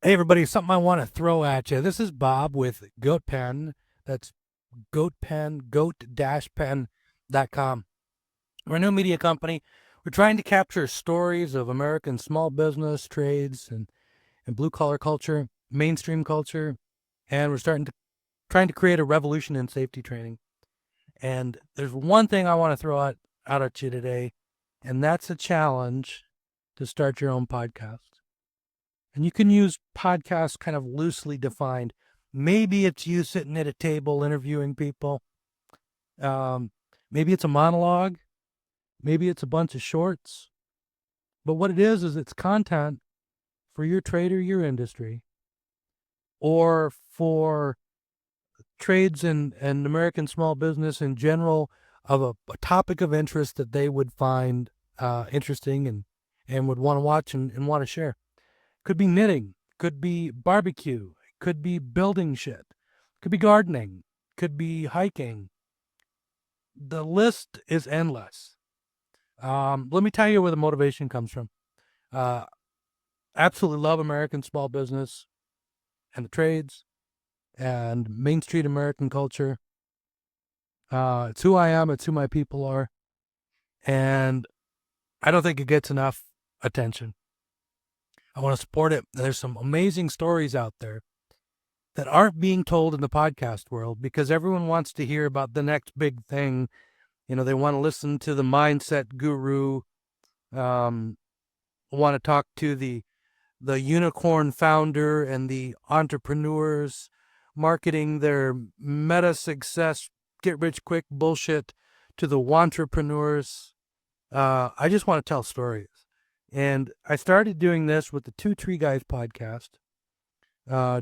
Hey everybody, something I want to throw at you. This is Bob with Goat Pen. That's Goat Pen, goat-pen.com. We're a new media company. We're trying to capture stories of American small business, trades, and blue collar culture, mainstream culture, and we're trying to create a revolution in safety training. And there's one thing I want to throw out at you today, and that's a challenge to start your own podcast. And you can use podcast kind of loosely defined. Maybe it's you sitting at a table interviewing people. Maybe it's a monologue. Maybe it's a bunch of shorts. But what it is it's content for your trade or your industry, or for trades and American small business in general, of a topic of interest that they would find interesting and would want to watch and want to share. Could be knitting, could be barbecue, could be building shit, could be gardening, could be hiking. The list is endless. Let me tell you where the motivation comes from. Absolutely love American small business and the trades and Main Street American culture. It's who I am, it's who my people are. And I don't think it gets enough attention. I want to support it. There's some amazing stories out there that aren't being told in the podcast world because everyone wants to hear about the next big thing. You know, they want to listen to the mindset guru, want to talk to the unicorn founder and the entrepreneurs marketing their meta success, get rich quick bullshit to the wantrepreneurs. I just want to tell stories. And I started doing this with the Two Tree Guys podcast.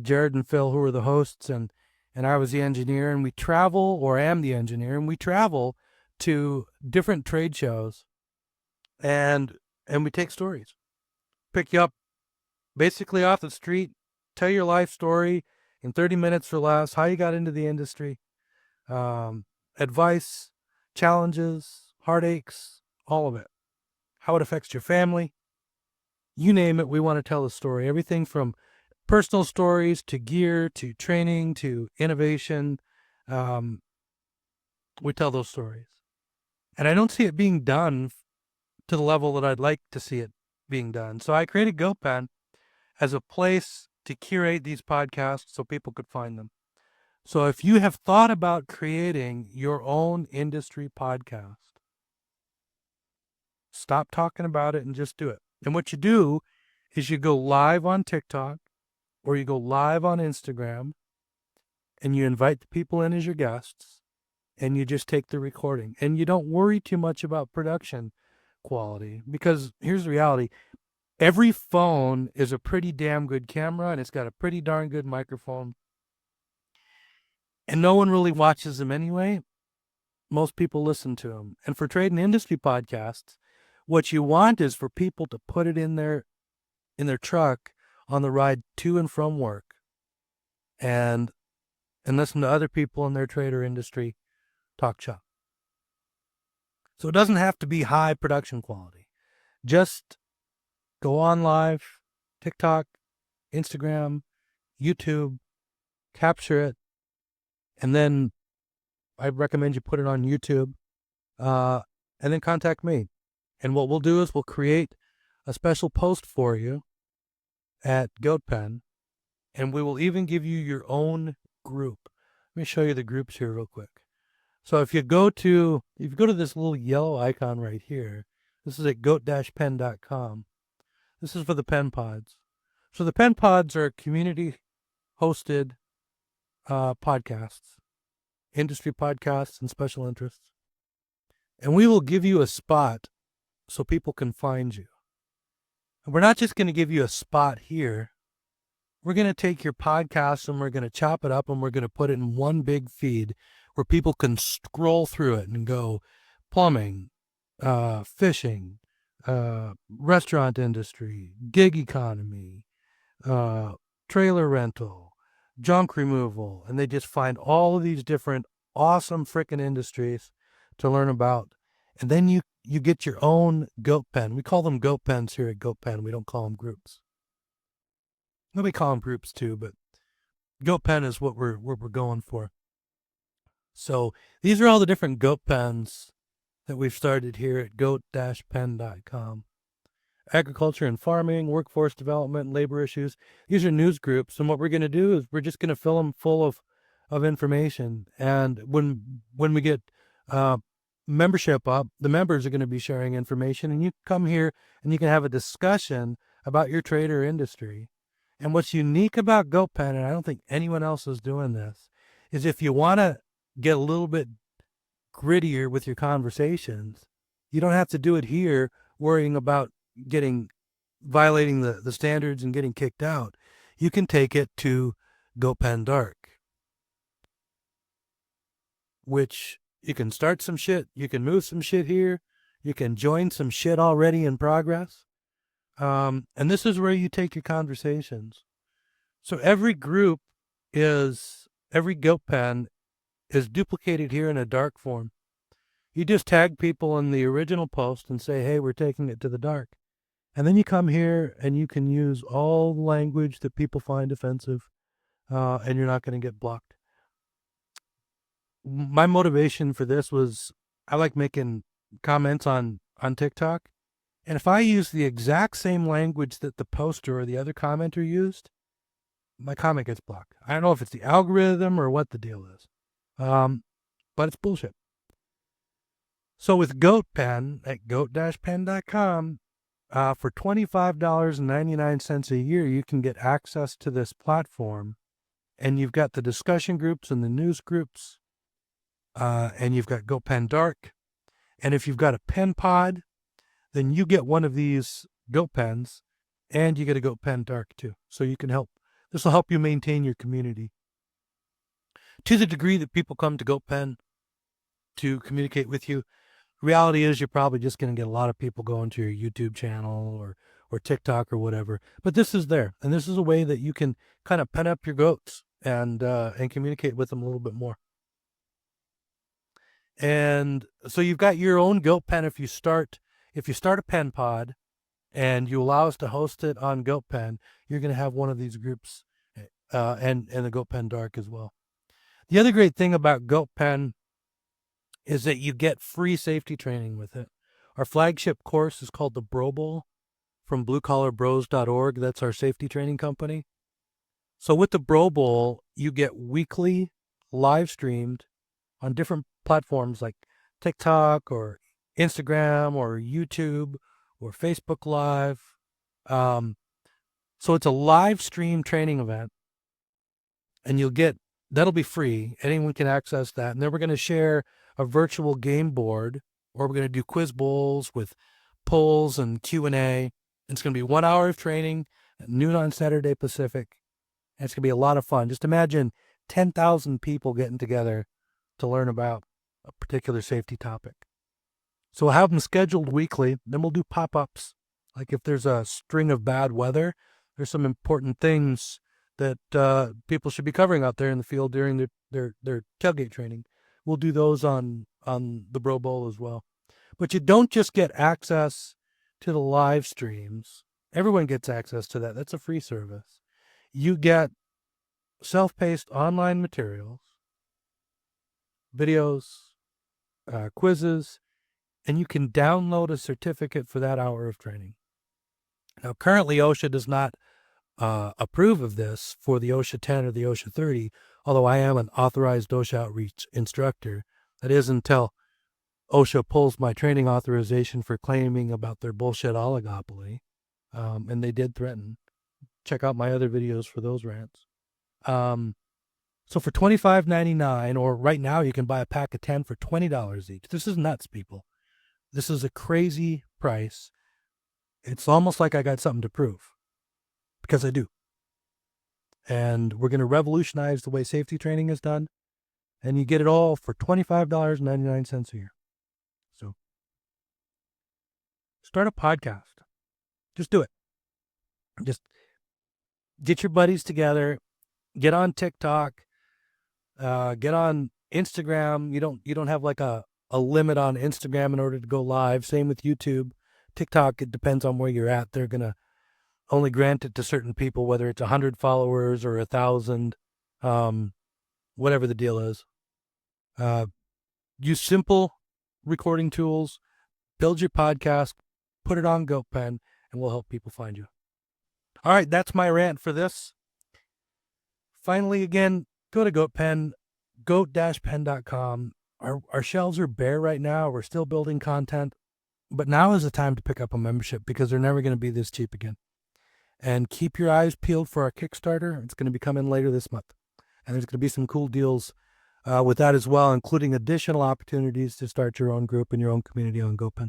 Jared and Phil, who were the hosts, and I was the engineer, and we travel, or am the engineer, and we travel to different trade shows, and we take stories, pick you up basically off the street, tell your life story in 30 minutes or less, how you got into the industry, advice, challenges, heartaches, all of it, how it affects your family, you name it. We want to tell a story, everything from personal stories to gear to training to innovation. We tell those stories. And I don't see it being done to the level that I'd like to see it being done. So I created GoPen as a place to curate these podcasts so people could find them. So if you have thought about creating your own industry podcast, stop talking about it and just do it. And what you do is you go live on TikTok, or you go live on Instagram, and you invite the people in as your guests, and you just take the recording. And you don't worry too much about production quality, because here's the reality. Every phone is a pretty damn good camera, and it's got a pretty darn good microphone. And no one really watches them anyway. Most people listen to them. And for trade and industry podcasts, what you want is for people to put it in their truck on the ride to and from work, and listen to other people in their trade or industry talk shop. So it doesn't have to be high production quality. Just go on live, TikTok, Instagram, YouTube, capture it, and then I recommend you put it on YouTube, and then contact me. And what we'll do is we'll create a special post for you at GoatPen, and we will even give you your own group. Let me show you the groups here real quick. So if you go to this little yellow icon right here, this is at goat-pen.com. This is for the Pen Pods. So the Pen Pods are community-hosted podcasts, industry podcasts and special interests. And we will give you a spot so people can find you. And we're not just going to give you a spot here. We're going to take your podcast and we're going to chop it up and we're going to put it in one big feed where people can scroll through it and go plumbing, fishing, restaurant industry, gig economy, trailer rental, junk removal, and they just find all of these different awesome freaking industries to learn about. And then you get your own Goat Pen. We call them Goat Pens here at Goat Pen. We don't call them groups. We call them groups too, but goat pen is what we're going for. So these are all the different goat pens that we've started here at goat-pen.com. Agriculture and farming, workforce development, labor issues. These are news groups, and what we're going to do is we're just going to fill them full of information. And when we get membership up, the members are going to be sharing information, and you come here and you can have a discussion about your trade or industry. And what's unique about GoatPen, and I don't think anyone else is doing this, is if you want to get a little bit grittier with your conversations, you don't have to do it here worrying about violating the standards and getting kicked out. You can take it to GoatPen Dark, which you can start some shit, you can move some shit here, you can join some shit already in progress. And this is where you take your conversations. So every GoatPen is duplicated here in a dark form. You just tag people in the original post and say, hey, we're taking it to the dark. And then you come here and you can use all language that people find offensive, and you're not going to get blocked. My motivation for this was I like making comments on TikTok. And if I use the exact same language that the poster or the other commenter used, my comment gets blocked. I don't know if it's the algorithm or what the deal is, but it's bullshit. So with GoatPen at goat-pen.com, for $25.99 a year, you can get access to this platform, and you've got the discussion groups and the news groups, and you've got GoatPen Dark. And if you've got a pen pod, then you get one of these GoatPens, and you get a GoatPen Dark too. So you can help. This will help you maintain your community. To the degree that people come to GoatPen to communicate with you, reality is you're probably just going to get a lot of people going to your YouTube channel or TikTok or whatever. But this is there, and this is a way that you can kind of pen up your goats and communicate with them a little bit more. And so you've got your own GoatPen if you start a pen pod and you allow us to host it on GoatPen, you're going to have one of these groups and the GoatPen Dark as well. The other great thing about GoatPen is that you get free safety training with it. Our flagship course is called the Bro Bowl from bluecollarbros.org. That's our safety training company. So with the Bro Bowl, you get weekly live streamed on different platforms like TikTok or Instagram or YouTube or Facebook Live. So it's a live stream training event, and that'll be free. Anyone can access that. And then we're going to share a virtual game board, or we're going to do quiz bowls with polls and Q&A. It's going to be 1 hour of training at noon on Saturday Pacific. And it's going to be a lot of fun. Just imagine 10,000 people getting together to learn about a particular safety topic. So we'll have them scheduled weekly. Then we'll do pop-ups. Like if there's a string of bad weather, there's some important things that people should be covering out there in the field during their tailgate training. We'll do those on the Bro Bowl as well. But you don't just get access to the live streams. Everyone gets access to that. That's a free service. You get self-paced online materials, videos, quizzes, and you can download a certificate for that hour of training. Now, currently, OSHA does not approve of this for the OSHA 10 or the OSHA 30, although I am an authorized OSHA outreach instructor. That is until OSHA pulls my training authorization for claiming about their bullshit oligopoly, and they did threaten. Check out my other videos for those rants. So for $25.99, or right now you can buy a pack of 10 for $20 each. This is nuts, people. This is a crazy price. It's almost like I got something to prove, because I do. And we're going to revolutionize the way safety training is done. And you get it all for $25.99 a year. So start a podcast. Just do it. Just get your buddies together. Get on TikTok. Get on Instagram. You don't have like a limit on Instagram in order to go live. Same with YouTube. TikTok, it depends on where you're at. They're going to only grant it to certain people, whether it's 100 followers or 1,000, whatever the deal is. Use simple recording tools, build your podcast, put it on GoatPen, and we'll help people find you. All right, that's my rant for this. Finally, again, go to GoatPen, goat-pen.com. Our shelves are bare right now. We're still building content, but now is the time to pick up a membership because they're never going to be this cheap again. And keep your eyes peeled for our Kickstarter. It's going to be coming later this month. And there's going to be some cool deals with that as well, including additional opportunities to start your own group and your own community on GoatPen.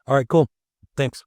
All right, cool. Thanks.